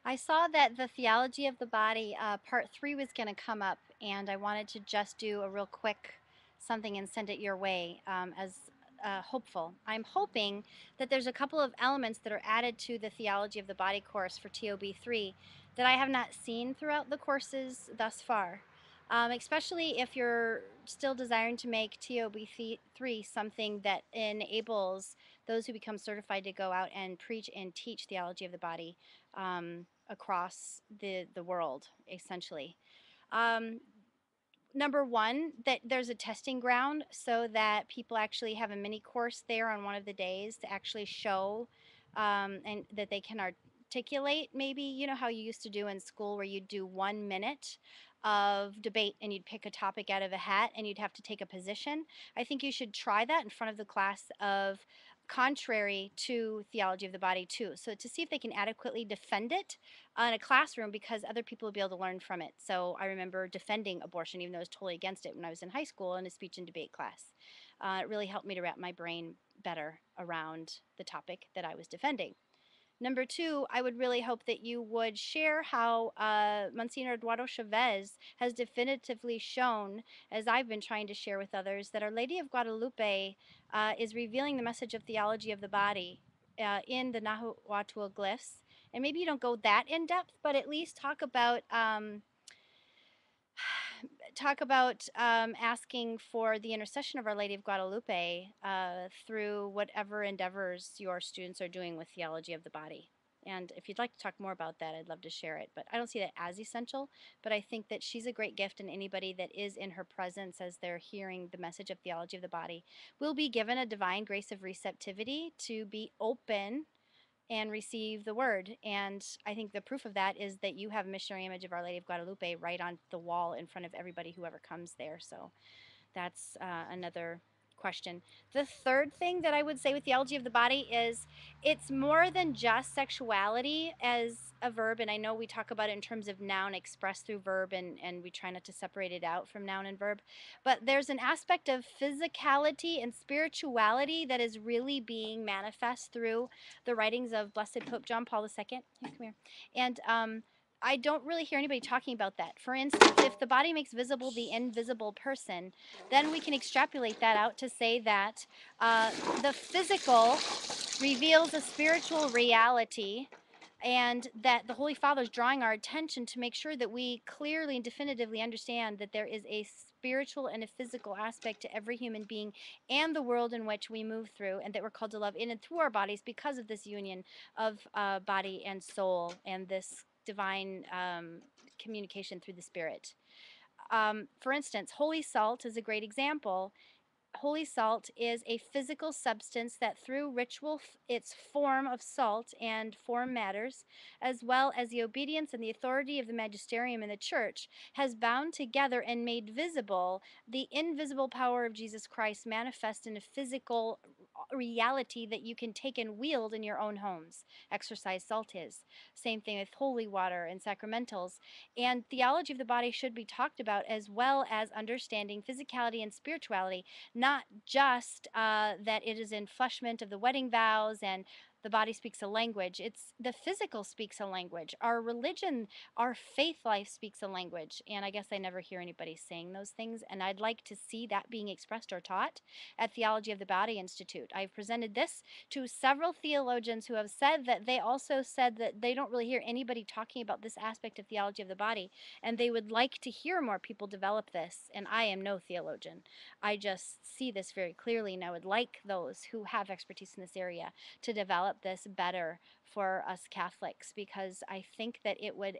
I saw that the theology of the body, part 3 was going to come up, and I wanted to just do a real quick something and send it your way as hopeful. I'm hoping that there's a couple of elements that are added to the theology of the body course for TOB 3 that I have not seen throughout the courses thus far. Especially if you're still desiring to make TOB 3 something that enables those who become certified to go out and preach and teach theology of the body across the world, essentially. Um, Number one, that there's a testing ground so that people actually have a mini course there on one of the days to actually show and that they can articulate, maybe, you know how you used to do in school where you'd do 1 minute of debate and you'd pick a topic out of a hat and you'd have to take a position. I think you should try that in front of the class of contrary to theology of the body too, so to see if they can adequately defend it in a classroom, because other people will be able to learn from it. So I remember defending abortion, even though I was totally against it when I was in high school in a speech and debate class. It really helped me to wrap my brain better around the topic that I was defending. Number two, I would really hope that you would share how Monsignor Eduardo Chavez has definitively shown, as I've been trying to share with others, that Our Lady of Guadalupe is revealing the message of theology of the body in the Nahuatl glyphs. And maybe you don't go that in depth, but at least talk about asking for the intercession of Our Lady of Guadalupe through whatever endeavors your students are doing with theology of the body. And if you'd like to talk more about that, I'd love to share it. But I don't see that as essential. But I think that she's a great gift, and anybody that is in her presence as they're hearing the message of theology of the body will be given a divine grace of receptivity to be open and receive the word. And I think the proof of that is that you have a missionary image of Our Lady of Guadalupe right on the wall in front of everybody, whoever comes there. So that's another question. The third thing that I would say with theology of the body is it's more than just sexuality as a verb. And I know we talk about it in terms of noun expressed through verb, and we try not to separate it out from noun and verb. But there's an aspect of physicality and spirituality that is really being manifest through the writings of Blessed Pope John Paul II. Come here. And I don't really hear anybody talking about that. For instance, if the body makes visible the invisible person, then we can extrapolate that out to say that the physical reveals a spiritual reality, and that the Holy Father is drawing our attention to make sure that we clearly and definitively understand that there is a spiritual and a physical aspect to every human being and the world in which we move through, and that we're called to love in and through our bodies because of this union of body and soul and this divine communication through the Spirit. For instance, holy salt is a great example. Holy salt is a physical substance that through ritual, its form of salt and form matters, as well as the obedience and the authority of the magisterium in the church, has bound together and made visible the invisible power of Jesus Christ manifest in a physical reality that you can take and wield in your own homes. Exercise salt is. Same thing with holy water and sacramentals. And theology of the body should be talked about, as well as understanding physicality and spirituality, not just that it is enfleshment of the wedding vows and the body speaks a language. It's the physical speaks a language. Our religion, our faith life speaks a language. And I guess I never hear anybody saying those things. And I'd like to see that being expressed or taught at Theology of the Body Institute. I've presented this to several theologians who have said that they also said that they don't really hear anybody talking about this aspect of theology of the body, and they would like to hear more people develop this. And I am no theologian. I just see this very clearly, and I would like those who have expertise in this area to develop this better for us Catholics, because I think that it would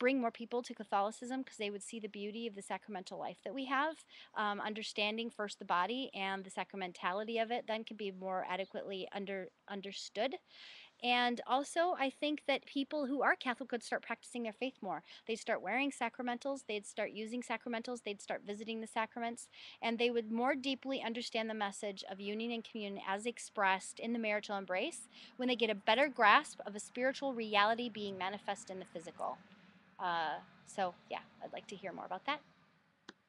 bring more people to Catholicism, because they would see the beauty of the sacramental life that we have. Understanding first the body and the sacramentality of it then can be more adequately understood. And also, I think that people who are Catholic would start practicing their faith more. They'd start wearing sacramentals, they'd start using sacramentals, they'd start visiting the sacraments, and they would more deeply understand the message of union and communion as expressed in the marital embrace when they get a better grasp of a spiritual reality being manifest in the physical. So, yeah, I'd like to hear more about that.